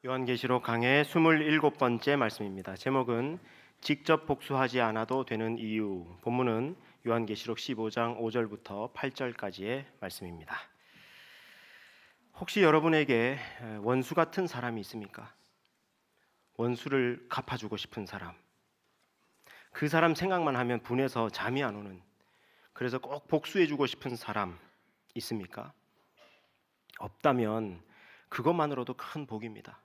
요한계시록 강해 27번째 말씀입니다. 제목은 직접 복수하지 않아도 되는 이유. 본문은 요한계시록 15장 5절부터 8절까지의 말씀입니다. 혹시 여러분에게 원수 같은 사람이 있습니까? 원수를 갚아주고 싶은 사람. 그 사람 생각만 하면 분해서 잠이 안 오는, 그래서 꼭 복수해주고 싶은 사람 있습니까? 없다면 그것만으로도 큰 복입니다.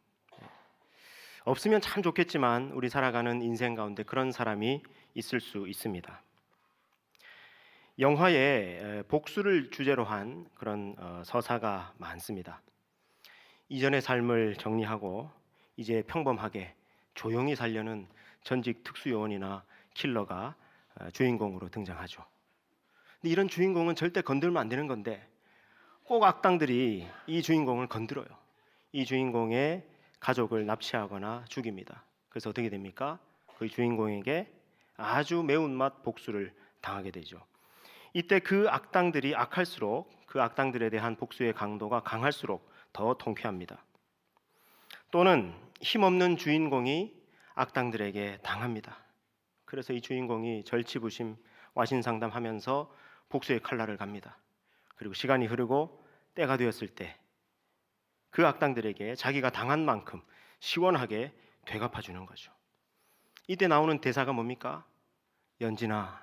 없으면 참 좋겠지만 우리 살아가는 인생 가운데 그런 사람이 있을 수 있습니다. 영화에 복수를 주제로 한 그런 서사가 많습니다. 이전의 삶을 정리하고 이제 평범하게 조용히 살려는 전직 특수요원이나 킬러가 주인공으로 등장하죠. 근데 이런 주인공은 절대 건들면 안 되는 건데 꼭 악당들이 이 주인공을 건드려요. 이 주인공의 가족을 납치하거나 죽입니다. 그래서 어떻게 됩니까? 그 주인공에게 아주 매운맛 복수를 당하게 되죠. 이때 그 악당들이 악할수록 그 악당들에 대한 복수의 강도가 강할수록 더 통쾌합니다. 또는 힘없는 주인공이 악당들에게 당합니다. 그래서 이 주인공이 절치부심 와신상담하면서 복수의 칼날을 갑니다. 그리고 시간이 흐르고 때가 되었을 때 그 악당들에게 자기가 당한 만큼 시원하게 되갚아 주는 거죠. 이때 나오는 대사가 뭡니까? 연진아,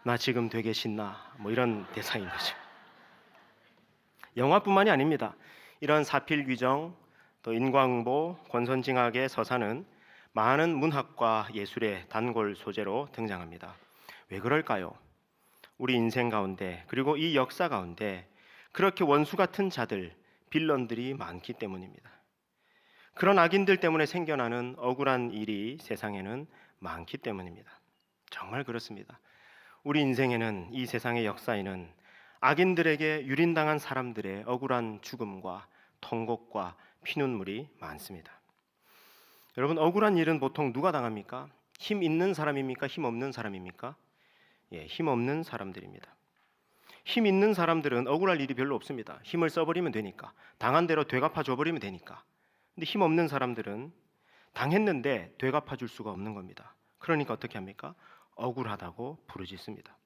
나 지금 되게 신나. 뭐 이런 대사인 거죠. 영화뿐만이 아닙니다. 이런 사필귀정, 또 인광보, 권선징악의 서사는 많은 문학과 예술의 단골 소재로 등장합니다. 왜 그럴까요? 우리 인생 가운데 그리고 이 역사 가운데 그렇게 원수 같은 자들, 빌런들이 많기 때문입니다. 그런 악인들 때문에 생겨나는 억울한 일이 세상에는 많기 때문입니다. 정말 그렇습니다. 우리 인생에는, 이 세상의 역사에는 악인들에게 유린당한 사람들의 억울한 죽음과 통곡과 피눈물이 많습니다. 여러분, 억울한 일은 보통 누가 당합니까? 힘 있는 사람입니까? 힘 없는 사람입니까? 힘 없는 사람들입니다. 힘 있는 사람들은 억울할 일이 별로 없습니다. 힘을 써버리면 되니까, 당한 대로 되갚아 줘버리면 되니까. 근데 힘 없는 사람들은 당했는데 되갚아 줄 수가 없는 겁니다. 그러니까 어떻게 합니까? 억울하다고 부르짖습니다.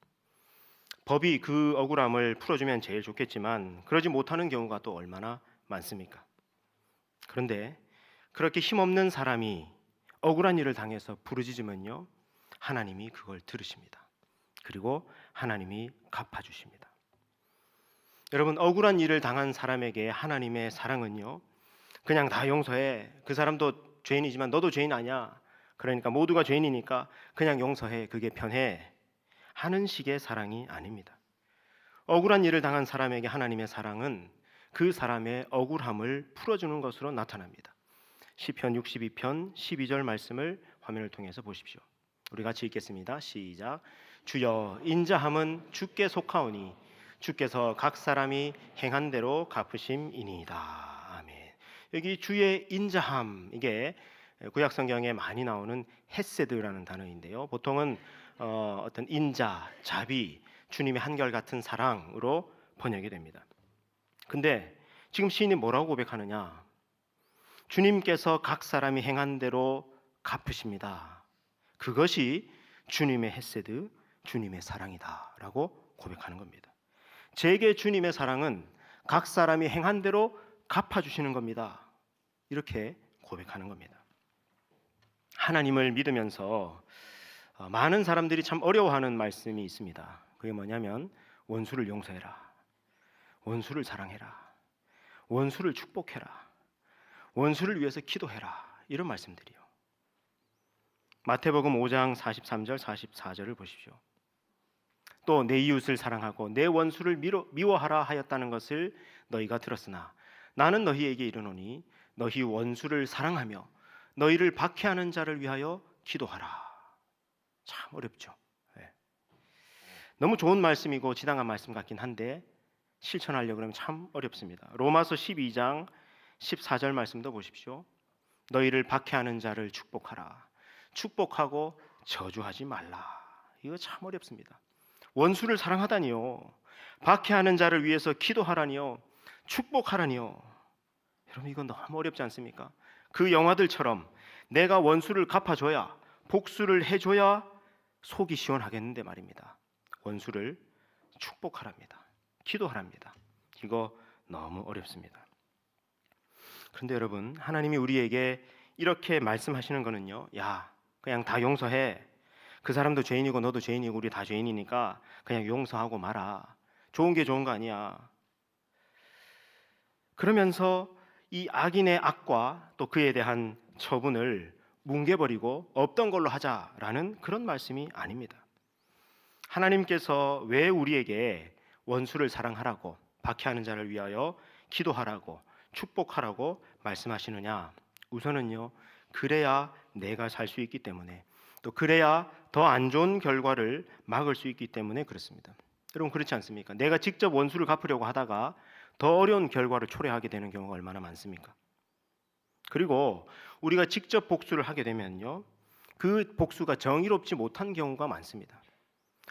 법이 그 억울함을 풀어주면 제일 좋겠지만 그러지 못하는 경우가 또 얼마나 많습니까? 그런데 그렇게 힘없는 사람이 억울한 일을 당해서 부르짖으면요, 하나님이 그걸 들으십니다. 그리고 하나님이 갚아주십니다. 여러분, 억울한 일을 당한 사람에게 하나님의 사랑은요, 그냥 다 용서해. 그 사람도 죄인이지만 너도 죄인 아니야. 그러니까 모두가 죄인이니까 그냥 용서해. 그게 편해. 하는 식의 사랑이 아닙니다. 억울한 일을 당한 사람에게 하나님의 사랑은 그 사람의 억울함을 풀어주는 것으로 나타납니다. 시편 62편 12절 말씀을 화면을 통해서 보십시오. 우리 같이 읽겠습니다. 시작. 주여, 인자함은 주께 속하오니 주께서 각 사람이 행한 대로 갚으심이니이다. 아멘. 여기 주의 인자함, 이게 구약 성경에 많이 나오는 헤세드라는 단어인데요. 보통은 어떤 인자, 자비, 주님의 한결같은 사랑으로 번역이 됩니다. 근데 지금 시인이 뭐라고 고백하느냐? 주님께서 각 사람이 행한 대로 갚으십니다. 그것이 주님의 헤세드, 주님의 사랑이다라고 고백하는 겁니다. 제게 주님의 사랑은 각 사람이 행한 대로 갚아주시는 겁니다. 이렇게 고백하는 겁니다. 하나님을 믿으면서 많은 사람들이 참 어려워하는 말씀이 있습니다. 그게 뭐냐면 원수를 용서해라, 원수를 사랑해라, 원수를 축복해라, 원수를 위해서 기도해라, 이런 말씀들이요. 마태복음 5장 43절 44절을 보십시오. 또 내 이웃을 사랑하고 내 원수를 미워하라 하였다는 것을 너희가 들었으나 나는 너희에게 이르노니 너희 원수를 사랑하며 너희를 박해하는 자를 위하여 기도하라. 참 어렵죠. 너무 좋은 말씀이고 지당한 말씀 같긴 한데 실천하려고 하면 참 어렵습니다. 로마서 12장 14절 말씀도 보십시오. 너희를 박해하는 자를 축복하라. 축복하고 저주하지 말라. 이거 참 어렵습니다. 원수를 사랑하다니요, 박해하는 자를 위해서 기도하라니요, 축복하라니요. 여러분, 이건 너무 어렵지 않습니까? 그 영화들처럼 내가 원수를 갚아줘야, 복수를 해줘야 속이 시원하겠는데 말입니다. 원수를 축복하랍니다. 기도하랍니다. 이거 너무 어렵습니다. 그런데 여러분, 하나님이 우리에게 이렇게 말씀하시는 거는요, 야, 그냥 다 용서해. 그 사람도 죄인이고 너도 죄인이고 우리 다 죄인이니까 그냥 용서하고 말아. 좋은 게 좋은 거 아니야. 그러면서 이 악인의 악과 또 그에 대한 처분을 뭉개버리고 없던 걸로 하자라는 그런 말씀이 아닙니다. 하나님께서 왜 우리에게 원수를 사랑하라고, 박해하는 자를 위하여 기도하라고, 축복하라고 말씀하시느냐? 우선은요, 그래야 내가 살 수 있기 때문에, 또 그래야 더 안 좋은 결과를 막을 수 있기 때문에 그렇습니다. 여러분, 그렇지 않습니까? 내가 직접 원수를 갚으려고 하다가 더 어려운 결과를 초래하게 되는 경우가 얼마나 많습니까? 그리고 우리가 직접 복수를 하게 되면요, 그 복수가 정의롭지 못한 경우가 많습니다.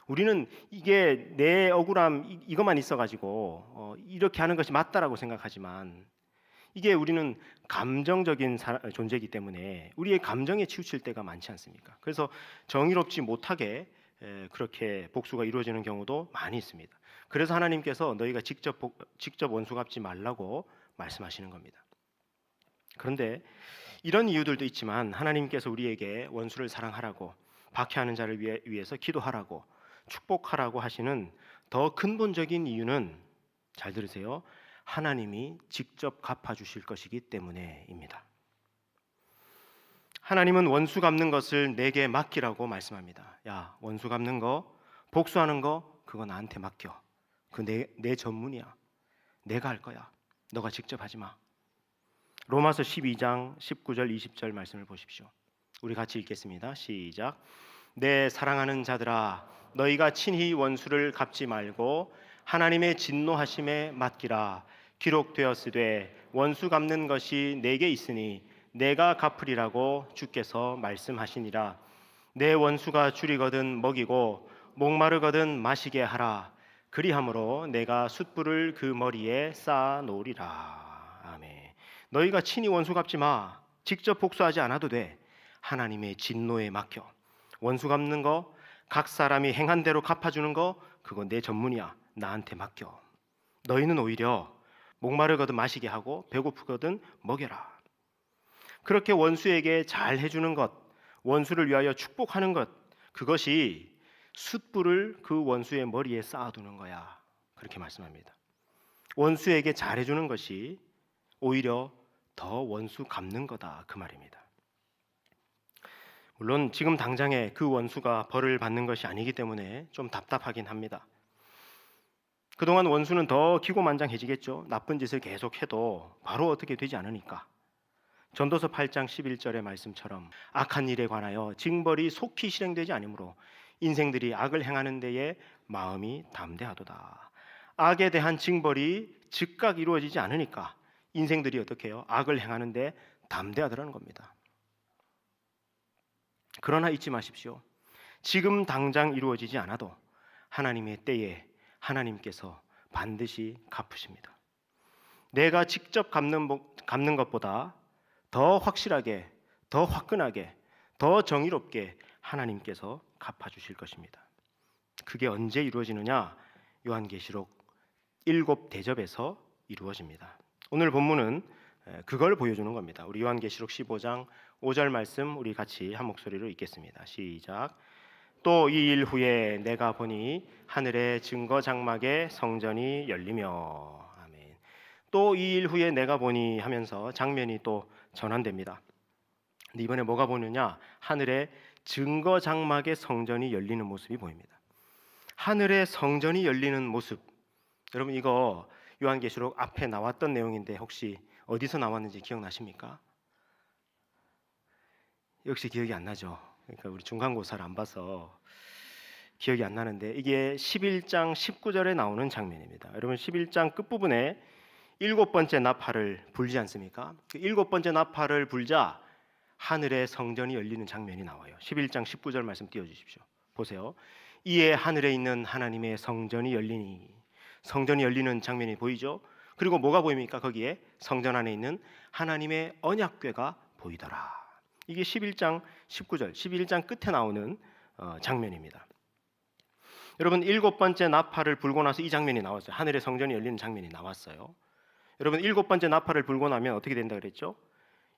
우리는 이게 내 억울함 이것만 있어가지고 이렇게 하는 것이 맞다라고 생각하지만, 이게 우리는 감정적인 존재이기 때문에 우리의 감정에 치우칠 때가 많지 않습니까? 그래서 정의롭지 못하게 그렇게 복수가 이루어지는 경우도 많이 있습니다. 그래서 하나님께서 너희가 직접 원수 갚지 말라고 말씀하시는 겁니다. 그런데 이런 이유들도 있지만 하나님께서 우리에게 원수를 사랑하라고, 박해하는 자를 위해서 기도하라고, 축복하라고 하시는 더 근본적인 이유는, 잘 들으세요, 하나님이 직접 갚아주실 것이기 때문에입니다. 하나님은 원수 갚는 것을 내게 맡기라고 말씀합니다. 야, 원수 갚는 거, 복수하는 거, 그거 나한테 맡겨. 그 내 전문이야. 내가 할 거야. 너가 직접 하지 마. 로마서 12장 19절 20절 말씀을 보십시오. 우리 같이 읽겠습니다. 시작. 내 사랑하는 자들아, 너희가 친히 원수를 갚지 말고 하나님의 진노하심에 맡기라. 기록되었으되 원수 갚는 것이 내게 있으니 내가 갚으리라고 주께서 말씀하시니라. 내 원수가 줄이거든 먹이고 목마르거든 마시게 하라. 그리함으로 내가 숯불을 그 머리에 쌓아 놓으리라. 아멘. 너희가 친히 원수 갚지 마. 직접 복수하지 않아도 돼. 하나님의 진노에 맡겨. 원수 갚는 거, 각 사람이 행한 대로 갚아주는 거, 그거 내 전문이야. 나한테 맡겨. 너희는 오히려 목마르거든 마시게 하고 배고프거든 먹여라. 그렇게 원수에게 잘 해주는 것, 원수를 위하여 축복하는 것, 그것이 숯불을 그 원수의 머리에 쌓아두는 거야. 그렇게 말씀합니다. 원수에게 잘 해주는 것이 오히려 더 원수 갚는 거다, 그 말입니다. 물론 지금 당장에 그 원수가 벌을 받는 것이 아니기 때문에 좀 답답하긴 합니다. 그동안 원수는 더 기고만장해지겠죠. 나쁜 짓을 계속해도 바로 어떻게 되지 않으니까. 전도서 8장 11절의 말씀처럼 악한 일에 관하여 징벌이 속히 실행되지 않으므로 인생들이 악을 행하는 데에 마음이 담대하도다. 악에 대한 징벌이 즉각 이루어지지 않으니까 인생들이 어떻게 해요? 악을 행하는데 담대하더라는 겁니다. 그러나 잊지 마십시오. 지금 당장 이루어지지 않아도 하나님의 때에 하나님께서 반드시 갚으십니다. 내가 직접 갚는 것보다 더 확실하게, 더 화끈하게, 더 정의롭게 하나님께서 갚아주실 것입니다. 그게 언제 이루어지느냐? 요한계시록 7대접에서 이루어집니다. 오늘 본문은 그걸 보여주는 겁니다. 우리 요한계시록 15장 5절 말씀 우리 같이 한 목소리로 읽겠습니다. 시작. 또 이 일 후에 내가 보니 하늘의 증거 장막의 성전이 열리며. 아멘. 또 이 일 후에 내가 보니 하면서 장면이 또 전환됩니다. 근데 이번에 뭐가 보느냐? 하늘의 증거 장막의 성전이 열리는 모습이 보입니다. 하늘의 성전이 열리는 모습. 여러분, 이거 요한계시록 앞에 나왔던 내용인데 혹시 어디서 나왔는지 기억나십니까? 역시 기억이 안 나죠. 그러니까 우리 중간고사를 안 봐서 기억이 안 나는데, 이게 11장 19절에 나오는 장면입니다. 여러분, 11장 끝부분에 7번째 나팔을 불지 않습니까? 그 7번째 나팔을 불자 하늘의 성전이 열리는 장면이 나와요. 11장 19절 말씀 띄워주십시오. 보세요. 이에 하늘에 있는 하나님의 성전이 열리니. 성전이 열리는 장면이 보이죠? 그리고 뭐가 보입니까? 거기에 성전 안에 있는 하나님의 언약궤가 보이더라. 이게 11장 19절, 11장 끝에 나오는 장면입니다. 여러분, 7번째 나팔을 불고 나서 이 장면이 나왔어요. 하늘의 성전이 열리는 장면이 나왔어요. 여러분, 7번째 나팔을 불고 나면 어떻게 된다 그랬죠?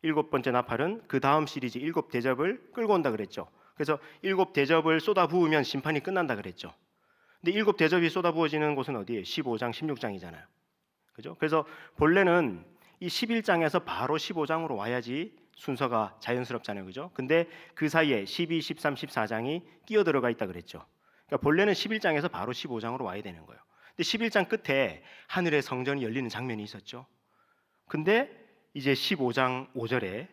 7번째 나팔은 그 다음 시리즈 7대접을 끌고 온다 그랬죠. 그래서 7대접을 쏟아 부으면 심판이 끝난다 그랬죠. 근데 7대접이 쏟아 부어지는 곳은 어디예요? 15장, 16장이잖아요. 그죠? 그래서 본래는 이 11장에서 바로 15장으로 와야지 순서가 자연스럽잖아요. 그죠? 근데 그 사이에 12, 13, 14장이 끼어 들어가 있다 그랬죠. 그러니까 본래는 11장에서 바로 15장으로 와야 되는 거예요. 근데 11장 끝에 하늘의 성전이 열리는 장면이 있었죠. 근데 이제 15장 5절에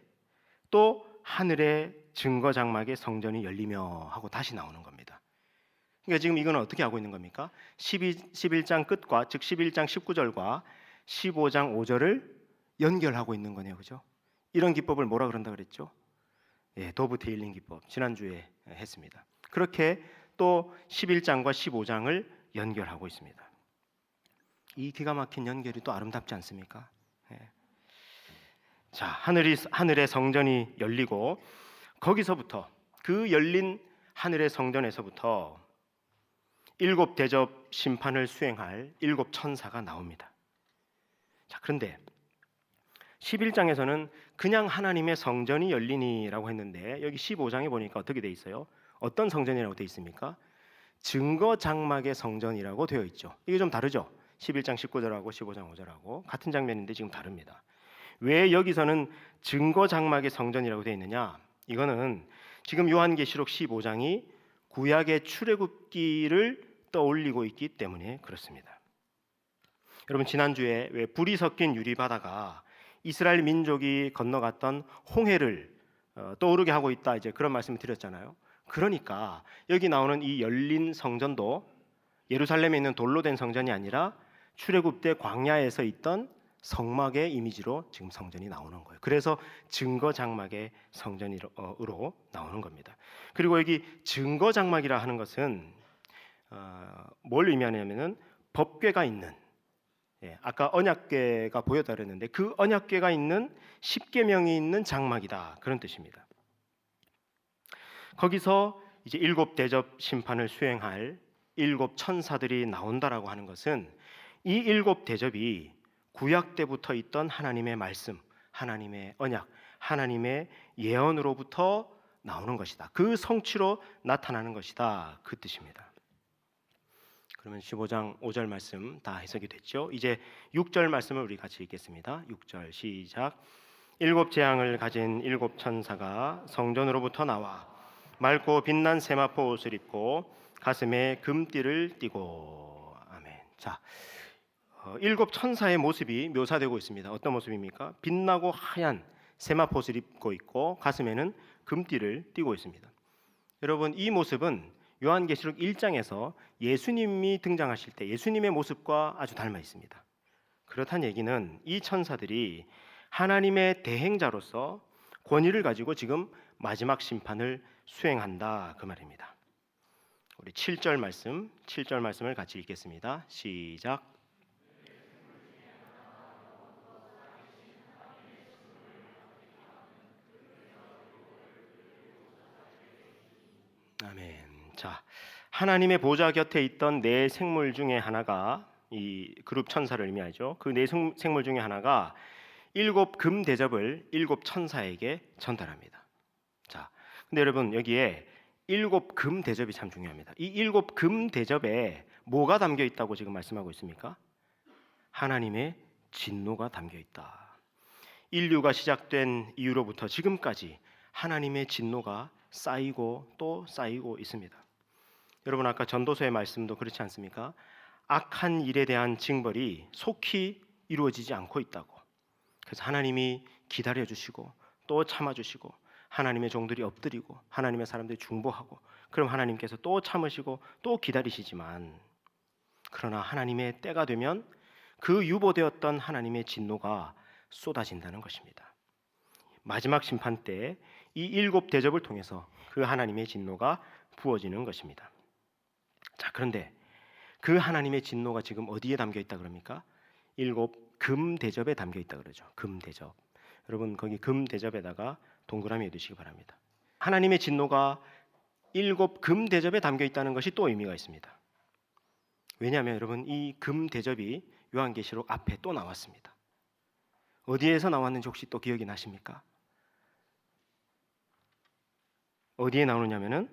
또 하늘의 증거 장막의 성전이 열리며 하고 다시 나오는 겁니다. 그러니까 지금 이건 어떻게 하고 있는 겁니까? 11장 끝과 즉 11장 19절과 15장 5절을 연결하고 있는 거네요. 그죠? 이런 기법을 뭐라 그런다 그랬죠? 도브테일링 기법. 지난주에 했습니다. 그렇게 또 11장과 15장을 연결하고 있습니다. 이 기가 막힌 연결이 또 아름답지 않습니까? 자, 하늘의 성전이 열리고 거기서부터 그 열린 하늘의 성전에서부터 7대접 심판을 수행할 7천사가 나옵니다. 자, 그런데 11장에서는 그냥 하나님의 성전이 열리니라고 했는데 여기 15장에 보니까 어떻게 돼 있어요? 어떤 성전이라고 돼 있습니까? 증거 장막의 성전이라고 되어 있죠. 이게 좀 다르죠? 11장 19절하고 15장 5절하고 같은 장면인데 지금 다릅니다. 왜 여기서는 증거 장막의 성전이라고 되어 있느냐? 이거는 지금 요한계시록 15장이 구약의 출애굽기를 떠올리고 있기 때문에 그렇습니다. 여러분, 지난주에 왜 불이 섞인 유리바다가 이스라엘 민족이 건너갔던 홍해를 떠오르게 하고 있다, 이제 그런 말씀을 드렸잖아요. 그러니까 여기 나오는 이 열린 성전도 예루살렘에 있는 돌로 된 성전이 아니라 출애굽 때 광야에서 있던 성막의 이미지로 지금 성전이 나오는 거예요. 그래서 증거 장막의 성전으로 나오는 겁니다. 그리고 여기 증거 장막이라 하는 것은 뭘 의미하냐면은 법궤가 있는, 아까 언약궤가 보였다 그랬는데 그 언약궤가 있는 십계명이 있는 장막이다, 그런 뜻입니다. 거기서 이제 7대접 심판을 수행할 7천사들이 나온다라고 하는 것은 이 7대접이 구약 때부터 있던 하나님의 말씀, 하나님의 언약, 하나님의 예언으로부터 나오는 것이다. 그 성취로 나타나는 것이다, 그 뜻입니다. 그러면 15장 5절 말씀 다 해석이 됐죠. 이제 6절 말씀을 우리 같이 읽겠습니다. 6절 시작. 7 재앙을 가진 7 천사가 성전으로부터 나와 맑고 빛난 세마포 옷을 입고 가슴에 금띠를 띠고. 아멘. 자, 7 천사의 모습이 묘사되고 있습니다. 어떤 모습입니까? 빛나고 하얀 세마포 옷을 입고 있고 가슴에는 금띠를 띠고 있습니다. 여러분, 이 모습은 요한계시록 1장에서 예수님이 등장하실 때 예수님의 모습과 아주 닮아 있습니다. 그렇다는 얘기는 이 천사들이 하나님의 대행자로서 권위를 가지고 지금 마지막 심판을 수행한다, 그 말입니다. 우리 7절 말씀을 같이 읽겠습니다. 시작. 아멘. 자, 하나님의 보좌 곁에 있던 네 생물 중에 하나가, 이 그룹 천사를 의미하죠. 그 네 생물 중에 하나가 7 금 대접을 7 천사에게 전달합니다. 자, 근데 여러분, 여기에 7 금 대접이 참 중요합니다. 이 7 금 대접에 뭐가 담겨 있다고 지금 말씀하고 있습니까? 하나님의 진노가 담겨 있다. 인류가 시작된 이후로부터 지금까지 하나님의 진노가 쌓이고 또 쌓이고 있습니다. 여러분, 아까 전도서의 말씀도 그렇지 않습니까? 악한 일에 대한 징벌이 속히 이루어지지 않고 있다고. 그래서 하나님이 기다려주시고 또 참아주시고 하나님의 종들이 엎드리고 하나님의 사람들이 중보하고 그럼 하나님께서 또 참으시고 또 기다리시지만, 그러나 하나님의 때가 되면 그 유보되었던 하나님의 진노가 쏟아진다는 것입니다. 마지막 심판 때 이 7 대접을 통해서 그 하나님의 진노가 부어지는 것입니다. 자, 그런데 그 하나님의 진노가 지금 어디에 담겨 있다 그럽니까? 7 금 대접에 담겨 있다 그러죠. 금 대접. 여러분 거기 금 대접에다가 동그라미 해두시기 바랍니다. 하나님의 진노가 7 금 대접에 담겨 있다는 것이 또 의미가 있습니다. 왜냐하면 여러분 이 금 대접이 요한계시록 앞에 또 나왔습니다. 어디에서 나왔는지 혹시 또 기억이 나십니까? 어디에 나오느냐면은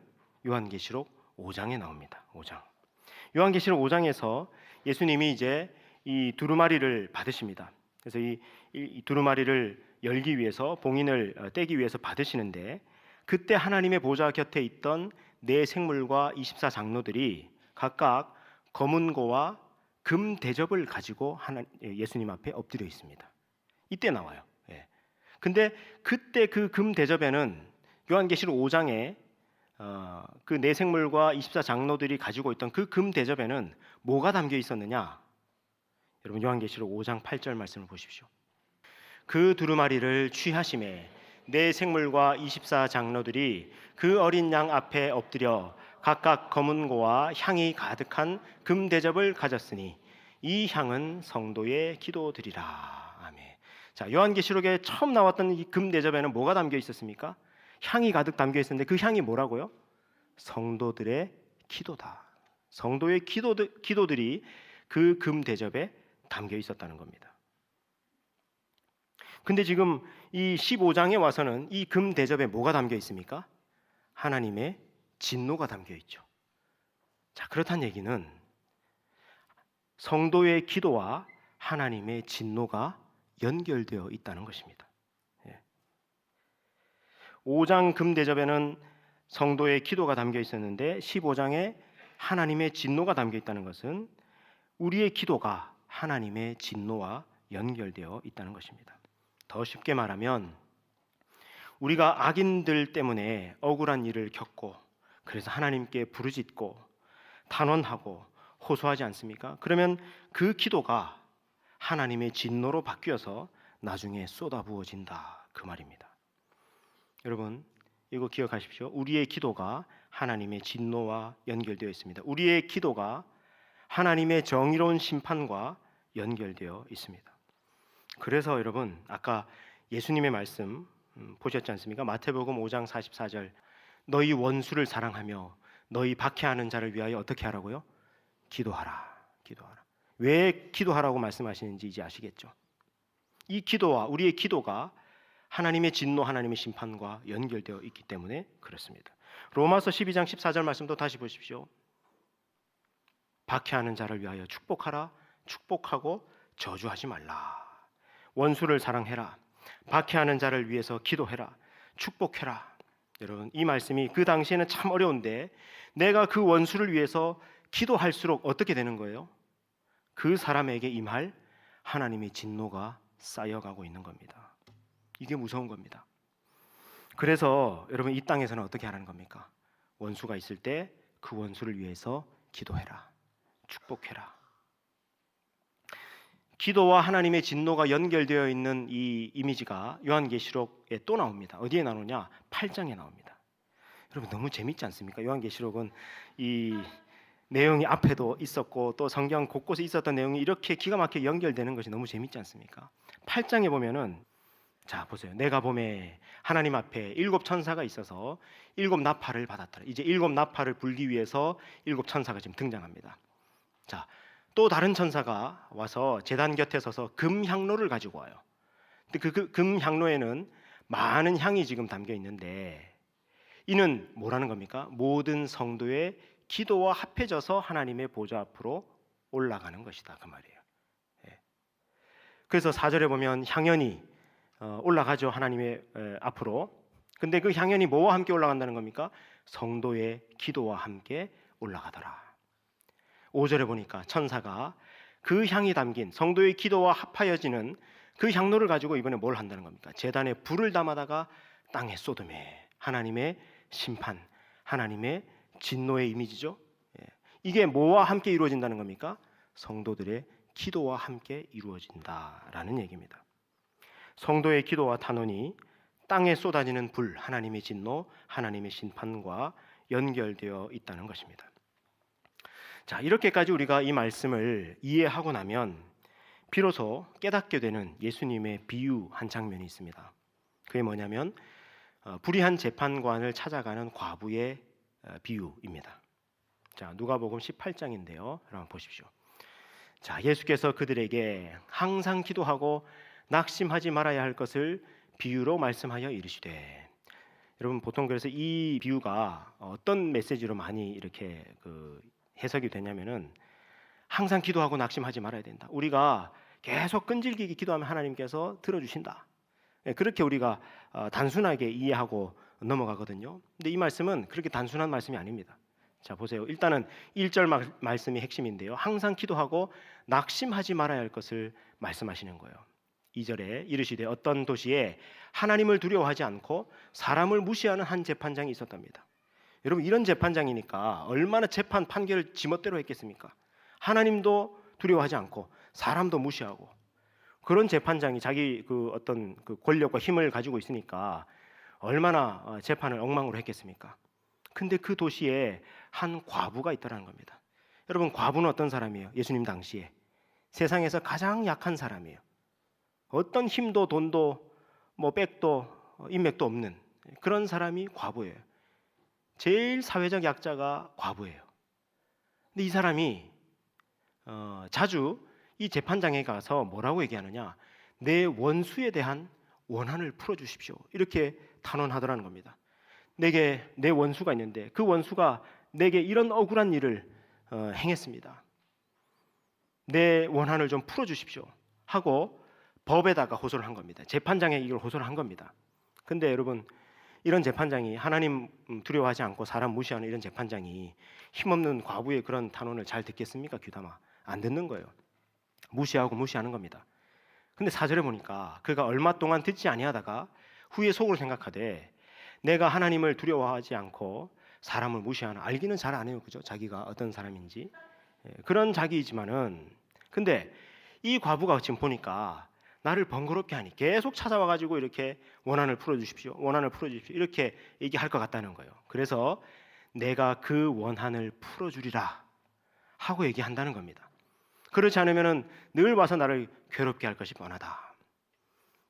요한계시록 5장에 나옵니다. 5장. 요한계시록 5장에서 예수님이 이제 이 두루마리를 받으십니다. 그래서 이 두루마리를 열기 위해서 봉인을 떼기 위해서 받으시는데 그때 하나님의 보좌 곁에 있던 네 생물과 24 장로들이 각각 검은 고와 금 대접을 가지고 예수님 앞에 엎드려 있습니다. 이때 나와요. 예. 근데 그때 그 금 대접에는 요한계시록 5장에 그 네 생물과 24 장로들이 가지고 있던 그 금 대접에는 뭐가 담겨 있었느냐? 여러분 요한계시록 5장 8절 말씀을 보십시오. 그 두루마리를 취하심에 네 생물과 24 장로들이 그 어린 양 앞에 엎드려 각각 검은 고와 향이 가득한 금 대접을 가졌으니 이 향은 성도의 기도드리라. 아멘. 자, 요한계시록에 처음 나왔던 이 금 대접에는 뭐가 담겨 있었습니까? 향이 가득 담겨 있었는데 그 향이 뭐라고요? 성도들의 기도다. 성도의 기도들이 그 금 대접에 담겨 있었다는 겁니다. 근데 지금 이 15장에 와서는 이 금 대접에 뭐가 담겨 있습니까? 하나님의 진노가 담겨 있죠. 자, 그렇다는 얘기는 성도의 기도와 하나님의 진노가 연결되어 있다는 것입니다. 5장 금 대접에는 성도의 기도가 담겨 있었는데 15장에 하나님의 진노가 담겨 있다는 것은 우리의 기도가 하나님의 진노와 연결되어 있다는 것입니다. 더 쉽게 말하면 우리가 악인들 때문에 억울한 일을 겪고 그래서 하나님께 부르짖고 탄원하고 호소하지 않습니까? 그러면 그 기도가 하나님의 진노로 바뀌어서 나중에 쏟아부어진다 그 말입니다. 여러분 이거 기억하십시오. 우리의 기도가 하나님의 진노와 연결되어 있습니다. 우리의 기도가 하나님의 정의로운 심판과 연결되어 있습니다. 그래서 여러분 아까 예수님의 말씀 보셨지 않습니까? 마태복음 5장 44절 너희 원수를 사랑하며 너희 박해하는 자를 위하여 어떻게 하라고요? 기도하라. 기도하라. 왜 기도하라고 말씀하시는지 이제 아시겠죠? 이 기도와 우리의 기도가 하나님의 진노, 하나님의 심판과 연결되어 있기 때문에 그렇습니다. 로마서 12장 14절 말씀도 다시 보십시오. 박해하는 자를 위하여 축복하라. 축복하고 저주하지 말라. 원수를 사랑해라. 박해하는 자를 위해서 기도해라. 축복해라. 여러분 이 말씀이 그 당시에는 참 어려운데 내가 그 원수를 위해서 기도할수록 어떻게 되는 거예요? 그 사람에게 임할 하나님의 진노가 쌓여가고 있는 겁니다. 이게 무서운 겁니다. 그래서 여러분 이 땅에서는 어떻게 하라는 겁니까? 원수가 있을 때 그 원수를 위해서 기도해라. 축복해라. 기도와 하나님의 진노가 연결되어 있는 이 이미지가 요한계시록에 또 나옵니다. 어디에 나오냐? 8장에 나옵니다. 여러분 너무 재밌지 않습니까? 요한계시록은 이 내용이 앞에도 있었고 또 성경 곳곳에 있었던 내용이 이렇게 기가 막히게 연결되는 것이 너무 재밌지 않습니까? 8장에 보면은 자 보세요. 내가 봄에 하나님 앞에 7 천사가 있어서 7 나팔을 받았더라. 이제 7 나팔을 불기 위해서 7 천사가 지금 등장합니다. 자, 또 다른 천사가 와서 제단 곁에 서서 금 향로를 가지고 와요. 근데 그 금 향로에는 많은 향이 지금 담겨 있는데 이는 뭐라는 겁니까? 모든 성도의 기도와 합해져서 하나님의 보좌 앞으로 올라가는 것이다 그 말이에요. 그래서 4절에 보면 향연이 올라가죠 하나님의 앞으로. 근데 그 향연이 뭐와 함께 올라간다는 겁니까? 성도의 기도와 함께 올라가더라. 5절에 보니까 천사가 그 향이 담긴 성도의 기도와 합하여지는 그 향로를 가지고 이번에 뭘 한다는 겁니까? 제단에 불을 담아다가 땅에 쏟음에 하나님의 심판, 하나님의 진노의 이미지죠. 이게 뭐와 함께 이루어진다는 겁니까? 성도들의 기도와 함께 이루어진다라는 얘기입니다. 성도의 기도와 탄원이 땅에 쏟아지는 불, 하나님의 진노, 하나님의 심판과 연결되어 있다는 것입니다. 자, 이렇게까지 우리가 이 말씀을 이해하고 나면 비로소 깨닫게 되는 예수님의 비유 한 장면이 있습니다. 그게 뭐냐면 불의한 재판관을 찾아가는 과부의 비유입니다. 자, 누가복음 18장인데요. 여러분 보십시오. 자, 예수께서 그들에게 항상 기도하고 낙심하지 말아야 할 것을 비유로 말씀하여 이르시되. 여러분 보통 그래서 이 비유가 어떤 메시지로 많이 이렇게 해석이 되냐면은 항상 기도하고 낙심하지 말아야 된다. 우리가 계속 끈질기게 기도하면 하나님께서 들어주신다. 그렇게 우리가 단순하게 이해하고 넘어가거든요. 근데 이 말씀은 그렇게 단순한 말씀이 아닙니다. 자, 보세요. 일단은 1절 말씀이 핵심인데요. 항상 기도하고 낙심하지 말아야 할 것을 말씀하시는 거예요. 2절에 이르시되 어떤 도시에 하나님을 두려워하지 않고 사람을 무시하는 한 재판장이 있었답니다. 여러분 이런 재판장이니까 얼마나 재판 판결을 지멋대로 했겠습니까? 하나님도 두려워하지 않고 사람도 무시하고 그런 재판장이 자기 어떤 권력과 힘을 가지고 있으니까 얼마나 재판을 엉망으로 했겠습니까? 근데 그 도시에 한 과부가 있다라는 겁니다. 여러분 과부는 어떤 사람이에요? 예수님 당시에 세상에서 가장 약한 사람이에요. 어떤 힘도 돈도 백도 인맥도 없는 그런 사람이 과부예요. 제일 사회적 약자가 과부예요. 근데 이 사람이 자주 이 재판장에 가서 뭐라고 얘기하느냐? 내 원수에 대한 원한을 풀어주십시오. 이렇게 탄원하더라는 겁니다. 내게 내 원수가 있는데 그 원수가 내게 이런 억울한 일을 행했습니다. 내 원한을 좀 풀어주십시오 하고 법에다가 호소를 한 겁니다. 재판장에 이걸 호소를 한 겁니다. 근데 여러분 이런 재판장이 하나님 두려워하지 않고 사람 무시하는 이런 재판장이 힘없는 과부의 그런 탄원을 잘 듣겠습니까? 귀담아 안 듣는 거예요. 무시하는 겁니다. 근데 4절에 보니까 그가 얼마 동안 듣지 아니하다가 후에 속으로 생각하되 내가 하나님을 두려워하지 않고 사람을 무시하는 알기는 잘 안 해요. 그죠? 자기가 어떤 사람인지 그런 자기이지만은 근데 이 과부가 지금 보니까 나를 번거롭게 하니 계속 찾아와 가지고 이렇게 원한을 풀어주십시오. 원한을 풀어주십시오. 이렇게 얘기할 것 같다는 거예요. 그래서 내가 그 원한을 풀어주리라 하고 얘기한다는 겁니다. 그렇지 않으면은 늘 와서 나를 괴롭게 할 것이 뻔하다.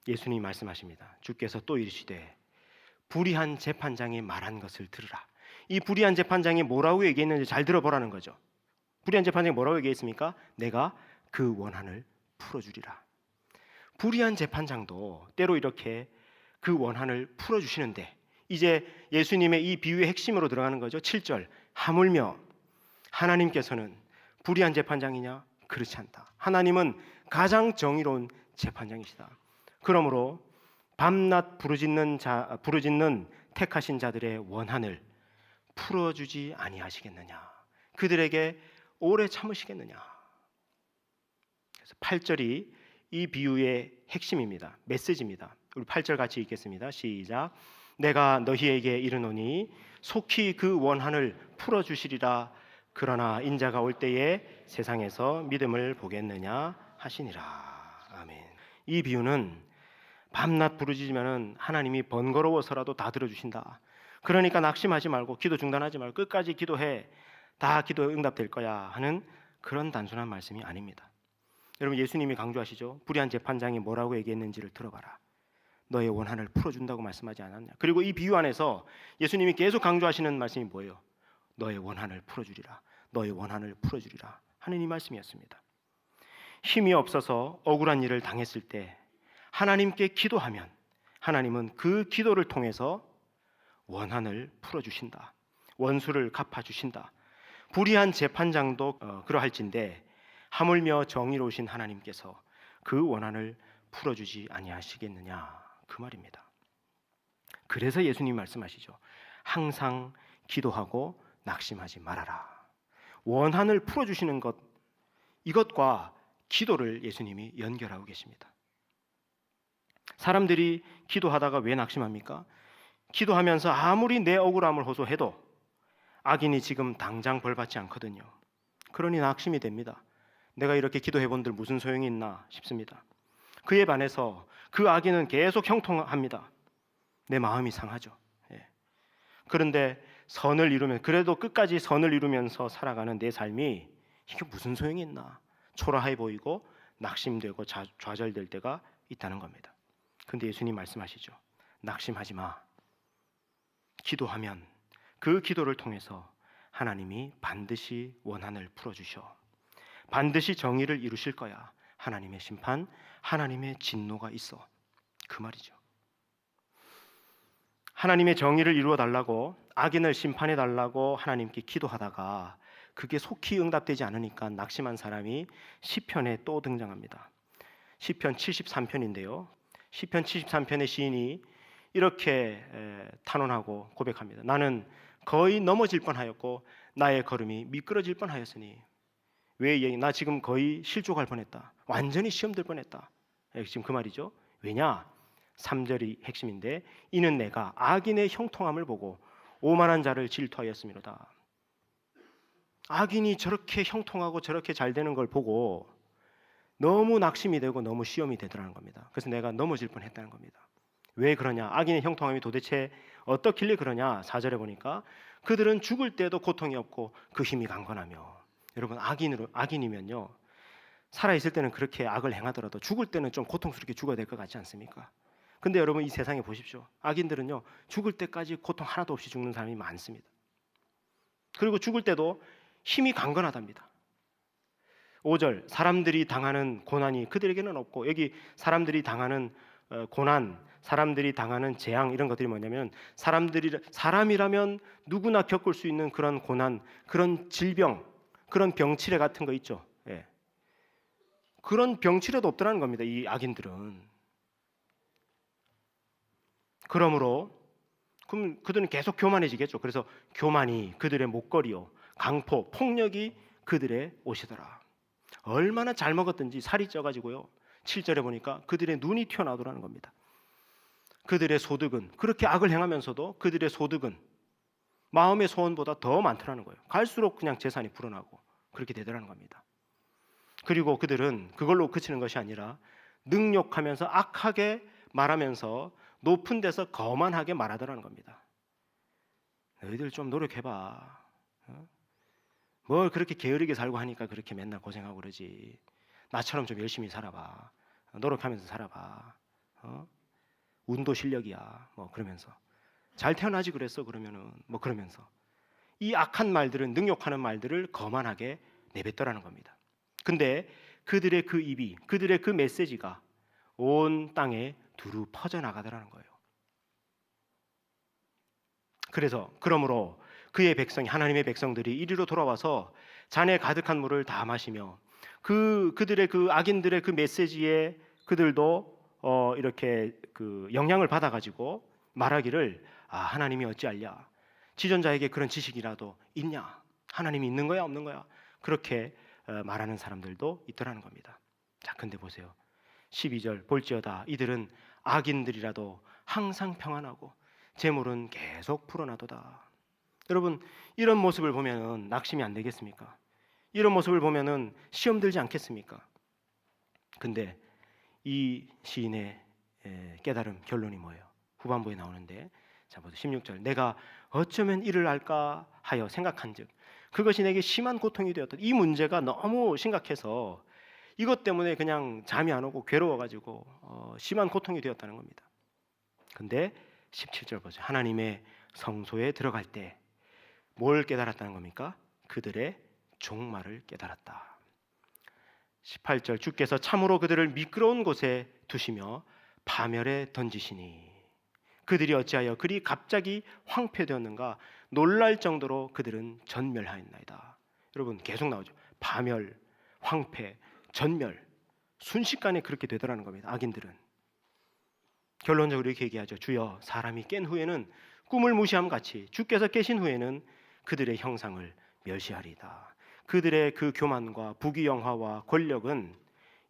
예수님이 말씀하십니다. 주께서 또 이르시되 불의한 재판장이 말한 것을 들으라. 이 불의한 재판장이 뭐라고 얘기했는지 잘 들어보라는 거죠. 불의한 재판장이 뭐라고 얘기했습니까? 내가 그 원한을 풀어주리라. 불의한 재판장도 때로 이렇게 그 원한을 풀어주시는데 이제 예수님의 이 비유의 핵심으로 들어가는 거죠. 7절 하물며 하나님께서는 불의한 재판장이냐? 그렇지 않다. 하나님은 가장 정의로운 재판장이시다. 그러므로 밤낮 부르짖는 택하신 자들의 원한을 풀어주지 아니하시겠느냐? 그들에게 오래 참으시겠느냐? 그래서 8절이 이 비유의 핵심입니다. 메시지입니다. 우리 8절 같이 읽겠습니다. 시작. 내가 너희에게 이르노니 속히 그 원한을 풀어주시리라. 그러나 인자가 올 때에 세상에서 믿음을 보겠느냐 하시니라. 아멘. 이 비유는 밤낮 부르짖으면 하나님이 번거로워서라도 다 들어주신다. 그러니까 낙심하지 말고 기도 중단하지 말고 끝까지 기도해. 다 기도 응답될 거야 하는 그런 단순한 말씀이 아닙니다. 여러분 예수님이 강조하시죠. 불의한 재판장이 뭐라고 얘기했는지를 들어봐라. 너의 원한을 풀어준다고 말씀하지 않았냐. 그리고 이 비유 안에서 예수님이 계속 강조하시는 말씀이 뭐예요? 너의 원한을 풀어주리라. 너의 원한을 풀어주리라 하는 이 말씀이었습니다. 힘이 없어서 억울한 일을 당했을 때 하나님께 기도하면 하나님은 그 기도를 통해서 원한을 풀어주신다. 원수를 갚아주신다. 불의한 재판장도 그러할진데 하물며 정의로우신 하나님께서 그 원한을 풀어주지 아니하시겠느냐 그 말입니다. 그래서 예수님 말씀하시죠. 항상 기도하고 낙심하지 말아라. 원한을 풀어주시는 것 이것과 기도를 예수님이 연결하고 계십니다. 사람들이 기도하다가 왜 낙심합니까? 기도하면서 아무리 내 억울함을 호소해도 악인이 지금 당장 벌받지 않거든요. 그러니 낙심이 됩니다. 내가 이렇게 기도해본들 무슨 소용이 있나 싶습니다. 그에 반해서 그 악인은 계속 형통합니다. 내 마음이 상하죠. 그런데 선을 이루면 그래도 끝까지 선을 이루면서 살아가는 내 삶이 이게 무슨 소용이 있나 초라해 보이고 낙심되고 좌절될 때가 있다는 겁니다. 근데 예수님 말씀하시죠. 낙심하지 마. 기도하면 그 기도를 통해서 하나님이 반드시 원한을 풀어주셔. 반드시 정의를 이루실 거야. 하나님의 심판, 하나님의 진노가 있어. 그 말이죠. 하나님의 정의를 이루어 달라고, 악인을 심판해 달라고 하나님께 기도하다가 그게 속히 응답되지 않으니까 낙심한 사람이 시편에 또 등장합니다. 시편 73편인데요. 시편 73편의 시인이 이렇게 탄원하고 고백합니다. 나는 거의 넘어질 뻔하였고 나의 걸음이 미끄러질 뻔하였으니. 왜? 나 지금 거의 실족할 뻔했다. 완전히 시험될 뻔했다. 지금 그 말이죠. 왜냐? 3절이 핵심인데, 이는 내가 악인의 형통함을 보고 오만한 자를 질투하였음이로다. 악인이 저렇게 형통하고 저렇게 잘 되는 걸 보고 너무 낙심이 되고 너무 시험이 되더라는 겁니다. 그래서 내가 넘어질 뻔했다는 겁니다. 왜 그러냐? 악인의 형통함이 도대체 어떻길래 그러냐? 4절에 보니까 그들은 죽을 때도 고통이 없고 그 힘이 강건하며. 여러분, 악인이면요, 살아있을 때는 그렇게 악을 행하더라도 죽을 때는 좀 고통스럽게 죽어야 될 것 같지 않습니까? 근데 여러분, 이 세상에 보십시오. 악인들은요, 죽을 때까지 고통 하나도 없이 죽는 사람이 많습니다. 그리고 죽을 때도 힘이 강건하답니다. 5절, 사람들이 당하는 고난이 그들에게는 없고, 여기 사람들이 당하는 고난, 사람들이 당하는 재앙, 이런 것들이 뭐냐면, 사람이라면 누구나 겪을 수 있는 그런 고난, 그런 질병, 그런 병치레 같은 거 있죠. 예. 그런 병치레도 없더라는 겁니다. 이 악인들은. 그러므로 그럼 그들은 계속 교만해지겠죠. 그래서 교만이 그들의 목걸이요, 강포, 폭력이 그들의 옷이더라. 얼마나 잘 먹었든지 살이 쪄가지고요, 7절에 보니까 그들의 눈이 튀어나오더라는 겁니다. 그들의 소득은, 그렇게 악을 행하면서도 그들의 소득은 마음의 소원보다 더 많더라는 거예요. 갈수록 그냥 재산이 불어나고 그렇게 되더라는 겁니다. 그리고 그들은 그걸로 그치는 것이 아니라 능욕하면서 악하게 말하면서 높은 데서 거만하게 말하더라는 겁니다. 너희들 좀 노력해봐. 뭘 그렇게 게으르게 살고 하니까 그렇게 맨날 고생하고 그러지. 나처럼 좀 열심히 살아봐. 노력하면서 살아봐. 운도 실력이야. 뭐 그러면서 잘 태어나지 그랬어. 그러면은 뭐 그러면서 이 악한 말들은, 능욕하는 말들을 거만하게 내뱉더라는 겁니다. 근데 그들의 그 입이, 그들의 그 메시지가 온 땅에 두루 퍼져나가더라는 거예요. 그러므로 그의 백성이, 하나님의 백성들이 이리로 돌아와서 잔에 가득한 물을 다 마시며 그들의 그 악인들의 그 메시지에 그들도 이렇게 그 영향을 받아가지고 말하기를, 하나님이 어찌알랴? 지존자에게 그런 지식이라도 있냐? 하나님이 있는 거야 없는 거야? 그렇게 말하는 사람들도 있더라는 겁니다. 자, 근데 보세요. 12절, 볼지어다 이들은 악인들이라도 항상 평안하고 재물은 계속 풀어나도다. 여러분, 이런 모습을 보면은 낙심이 안 되겠습니까? 이런 모습을 보면은 시험 들지 않겠습니까? 근데 이 시인의 깨달음, 결론이 뭐예요? 후반부에 나오는데, 자, 보세요. 16절, 내가 어쩌면 이를 알까 하여 생각한즉 그것이 내게 심한 고통이 되었다. 이 문제가 너무 심각해서 이것 때문에 그냥 잠이 안 오고 괴로워가지고 심한 고통이 되었다는 겁니다. 근데 17절 보세요. 하나님의 성소에 들어갈 때 뭘 깨달았다는 겁니까? 그들의 종말을 깨달았다. 18절, 주께서 참으로 그들을 미끄러운 곳에 두시며 파멸에 던지시니 그들이 어찌하여 그리 갑자기 황폐되었는가? 놀랄 정도로 그들은 전멸하였나이다. 여러분, 계속 나오죠. 파멸, 황폐, 전멸, 순식간에 그렇게 되더라는 겁니다. 악인들은. 결론적으로 이렇게 얘기하죠. 주여, 사람이 깬 후에는 꿈을 무시함 같이 주께서 깨신 후에는 그들의 형상을 멸시하리이다. 그들의 그 교만과 부귀영화와 권력은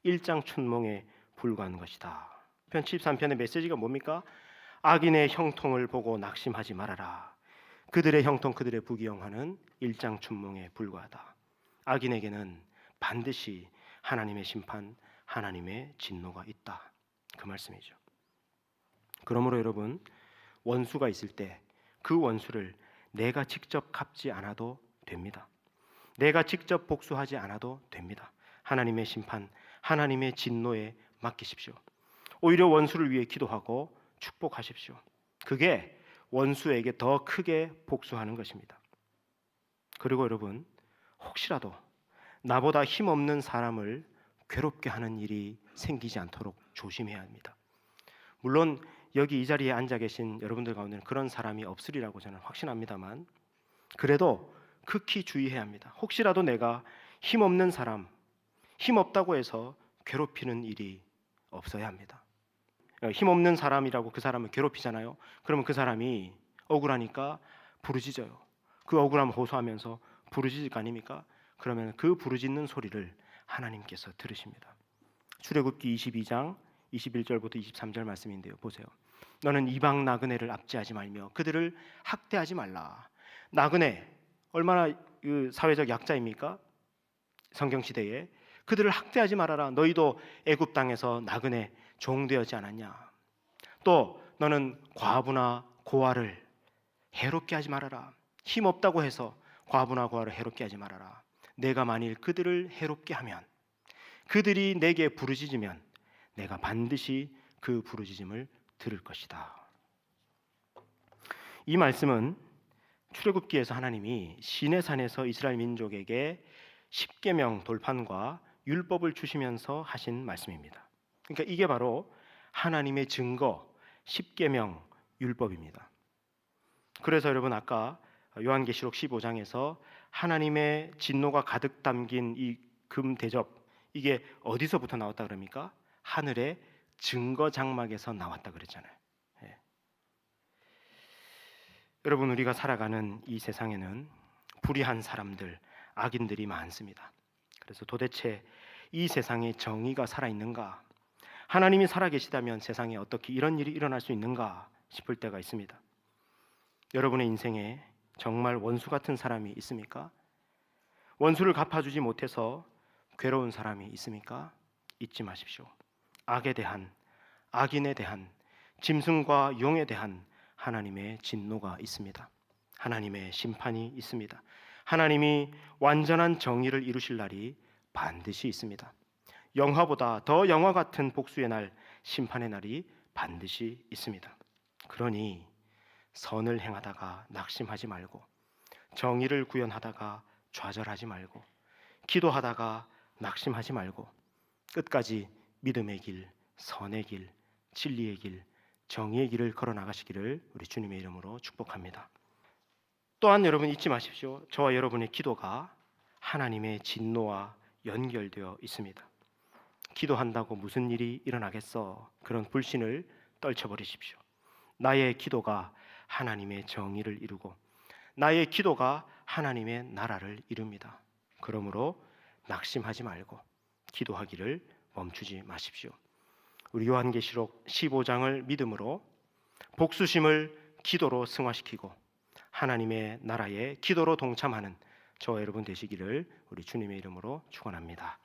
일장춘몽에 불과한 것이다. 편 73편의 메시지가 뭡니까? 악인의 형통을 보고 낙심하지 말아라. 그들의 형통, 그들의 부귀영화는 일장춘몽에 불과하다. 악인에게는 반드시 하나님의 심판, 하나님의 진노가 있다. 그 말씀이죠. 그러므로 여러분, 원수가 있을 때 그 원수를 내가 직접 갚지 않아도 됩니다. 내가 직접 복수하지 않아도 됩니다. 하나님의 심판, 하나님의 진노에 맡기십시오. 오히려 원수를 위해 기도하고 축복하십시오. 그게 원수에게 더 크게 복수하는 것입니다. 그리고 여러분, 혹시라도 나보다 힘없는 사람을 괴롭게 하는 일이 생기지 않도록 조심해야 합니다. 물론 여기 이 자리에 앉아 계신 여러분들 가운데는 그런 사람이 없으리라고 저는 확신합니다만, 그래도 극히 주의해야 합니다. 혹시라도 내가 힘없는 사람, 힘없다고 해서 괴롭히는 일이 없어야 합니다. 힘없는 사람이라고 그 사람을 괴롭히잖아요. 그러면 그 사람이 억울하니까 부르짖어요. 그 억울함을 호소하면서 부르짖을 거 아닙니까? 그러면 그 부르짖는 소리를 하나님께서 들으십니다. 출애굽기 22장 21절부터 23절 말씀인데요. 보세요. 너는 이방 나그네를 압제하지 말며 그들을 학대하지 말라. 나그네 얼마나 그 사회적 약자입니까? 성경 시대에 그들을 학대하지 말아라. 너희도 애굽 땅에서 나그네 종되었지 않았냐? 또 너는 과부나 고아를 해롭게 하지 말아라. 힘 없다고 해서 과부나 고아를 해롭게 하지 말아라. 내가 만일 그들을 해롭게 하면, 그들이 내게 부르짖으면 내가 반드시 그 부르짖음을 들을 것이다. 이 말씀은 출애굽기에서 하나님이 시내산에서 이스라엘 민족에게 십계명 돌판과 율법을 주시면서 하신 말씀입니다. 그러니까 이게 바로 하나님의 증거, 십계명 율법입니다. 그래서 여러분 아까 요한계시록 15장에서 하나님의 진노가 가득 담긴 이 금 대접, 이게 어디서부터 나왔다 그럽니까? 하늘의 증거 장막에서 나왔다 그랬잖아요. 예. 여러분, 우리가 살아가는 이 세상에는 불의한 사람들, 악인들이 많습니다. 그래서 도대체 이 세상에 정의가 살아있는가? 하나님이 살아계시다면 세상에 어떻게 이런 일이 일어날 수 있는가 싶을 때가 있습니다. 여러분의 인생에 정말 원수 같은 사람이 있습니까? 원수를 갚아주지 못해서 괴로운 사람이 있습니까? 잊지 마십시오. 악에 대한, 악인에 대한, 짐승과 용에 대한 하나님의 진노가 있습니다. 하나님의 심판이 있습니다. 하나님이 완전한 정의를 이루실 날이 반드시 있습니다. 영화보다 더 영화 같은 복수의 날, 심판의 날이 반드시 있습니다. 그러니 선을 행하다가 낙심하지 말고, 정의를 구현하다가 좌절하지 말고, 기도하다가 낙심하지 말고, 끝까지 믿음의 길, 선의 길, 진리의 길, 정의의 길을 걸어 나가시기를 우리 주님의 이름으로 축복합니다. 또한 여러분 잊지 마십시오. 저와 여러분의 기도가 하나님의 진노와 연결되어 있습니다. 기도한다고 무슨 일이 일어나겠어? 그런 불신을 떨쳐버리십시오. 나의 기도가 하나님의 정의를 이루고 나의 기도가 하나님의 나라를 이룹니다. 그러므로 낙심하지 말고 기도하기를 멈추지 마십시오. 우리 요한계시록 15장을 믿음으로 복수심을 기도로 승화시키고 하나님의 나라에 기도로 동참하는 저와 여러분 되시기를 우리 주님의 이름으로 축원합니다.